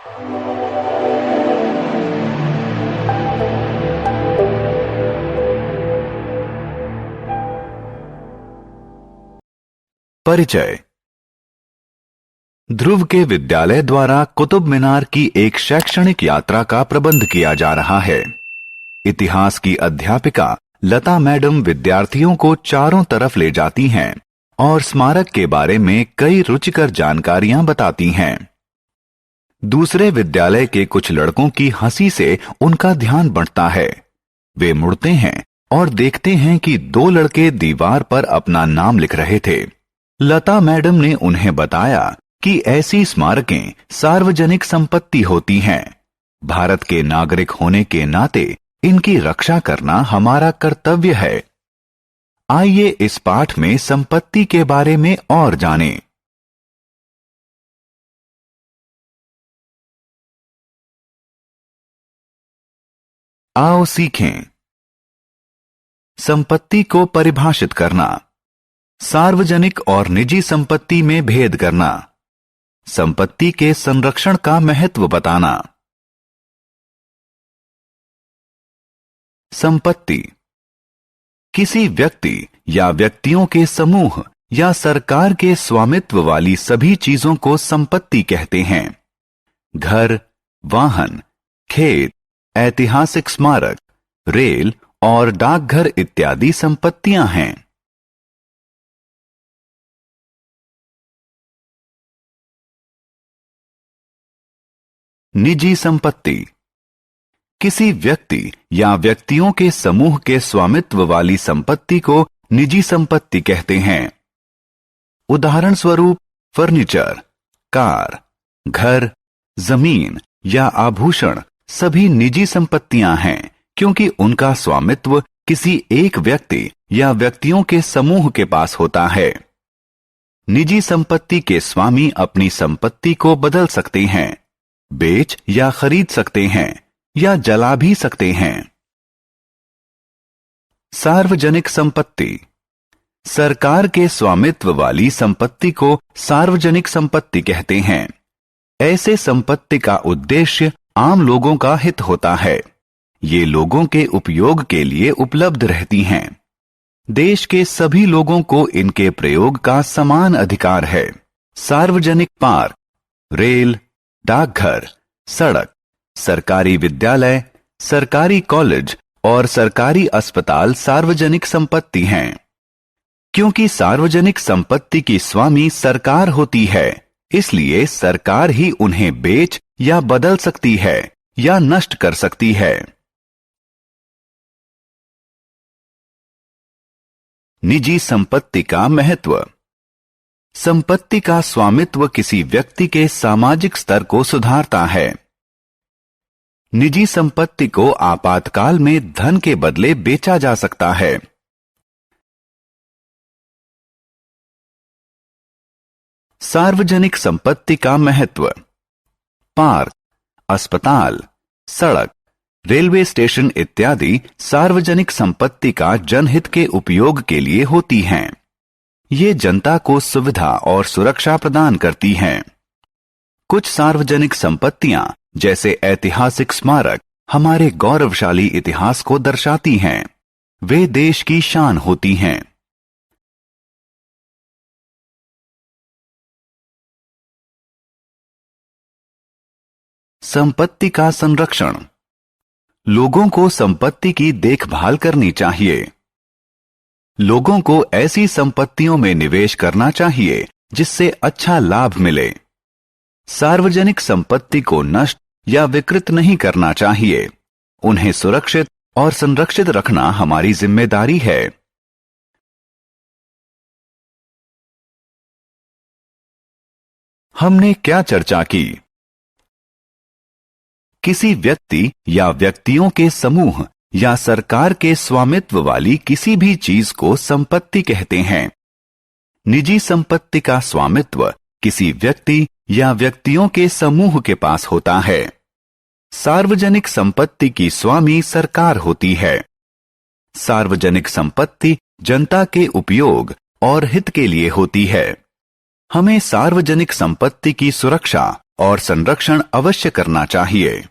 परिचय। ध्रुव के विद्यालय द्वारा कुतुब मीनार की एक शैक्षणिक यात्रा का प्रबंध किया जा रहा है। इतिहास की अध्यापिका लता मैडम विद्यार्थियों को चारों तरफ ले जाती हैं और स्मारक के बारे में कई रुचिकर जानकारियां बताती हैं। दूसरे विद्यालय के कुछ लड़कों की हंसी से उनका ध्यान बढ़ता है। वे मुड़ते हैं और देखते हैं कि दो लड़के दीवार पर अपना नाम लिख रहे थे। लता मैडम ने उन्हें बताया कि ऐसी स्मारकें सार्वजनिक संपत्ति होती हैं। भारत के नागरिक होने के नाते इनकी रक्षा करना हमारा कर्तव्य है। आइए इस पाठ में संपत्ति के बारे में और जानें। आओ सीखें। संपत्ति को परिभाषित करना, सार्वजनिक और निजी संपत्ति में भेद करना, संपत्ति के संरक्षण का महत्व बताना। संपत्ति किसी व्यक्ति या व्यक्तियों के समूह या सरकार के स्वामित्व वाली सभी चीजों को संपत्ति कहते हैं। घर, वाहन, खेत, ऐतिहासिक स्मारक, रेल और डाकघर इत्यादि संपत्तियां हैं। निजी संपत्ति किसी व्यक्ति या व्यक्तियों के समूह के स्वामित्व वाली संपत्ति को निजी संपत्ति कहते हैं। उदाहरण स्वरूप फर्नीचर, कार, घर, जमीन या आभूषण सभी निजी संपत्तियां हैं क्योंकि उनका स्वामित्व किसी एक व्यक्ति या व्यक्तियों के समूह के पास होता है। निजी संपत्ति के स्वामी अपनी संपत्ति को बदल सकते हैं, बेच या खरीद सकते हैं या जला भी सकते हैं। सार्वजनिक संपत्ति सरकार के स्वामित्व वाली संपत्ति को सार्वजनिक संपत्ति कहते हैं। ऐसे संपत्ति का उद्देश्य आम लोगों का हित होता है। ये लोगों के उपयोग के लिए उपलब्ध रहती हैं। देश के सभी लोगों को इनके प्रयोग का समान अधिकार है। सार्वजनिक पार्क, रेल, डाकघर, सड़क, सरकारी विद्यालय, सरकारी कॉलेज और सरकारी अस्पताल सार्वजनिक संपत्ति हैं। क्योंकि सार्वजनिक संपत्ति की स्वामी सरकार होती है, इसलिए सरकार ही उन्हें बेच या बदल सकती है या नष्ट कर सकती है। निजी संपत्ति का महत्व। संपत्ति का स्वामित्व किसी व्यक्ति के सामाजिक स्तर को सुधारता है। निजी संपत्ति को आपातकाल में धन के बदले बेचा जा सकता है। सार्वजनिक संपत्ति का महत्व। पार्क, अस्पताल, सड़क, रेलवे स्टेशन इत्यादि सार्वजनिक संपत्ति का जनहित के उपयोग के लिए होती हैं। ये जनता को सुविधा और सुरक्षा प्रदान करती हैं। कुछ सार्वजनिक संपत्तियां जैसे ऐतिहासिक स्मारक हमारे गौरवशाली इतिहास को दर्शाती हैं। वे देश की शान होती हैं। संपत्ति का संरक्षण। लोगों को संपत्ति की देखभाल करनी चाहिए। लोगों को ऐसी संपत्तियों में निवेश करना चाहिए जिससे अच्छा लाभ मिले। सार्वजनिक संपत्ति को नष्ट या विकृत नहीं करना चाहिए। उन्हें सुरक्षित और संरक्षित रखना हमारी जिम्मेदारी है। हमने क्या चर्चा की? किसी व्यक्ति या व्यक्तियों के समूह या सरकार के स्वामित्व वाली किसी भी चीज को संपत्ति कहते हैं। निजी संपत्ति का स्वामित्व किसी व्यक्ति या व्यक्तियों के समूह के पास होता है। सार्वजनिक संपत्ति की स्वामी सरकार होती है। सार्वजनिक संपत्ति जनता के उपयोग और हित के लिए होती है। हमें सार्वजनिक संपत्ति की सुरक्षा और संरक्षण अवश्य करना चाहिए।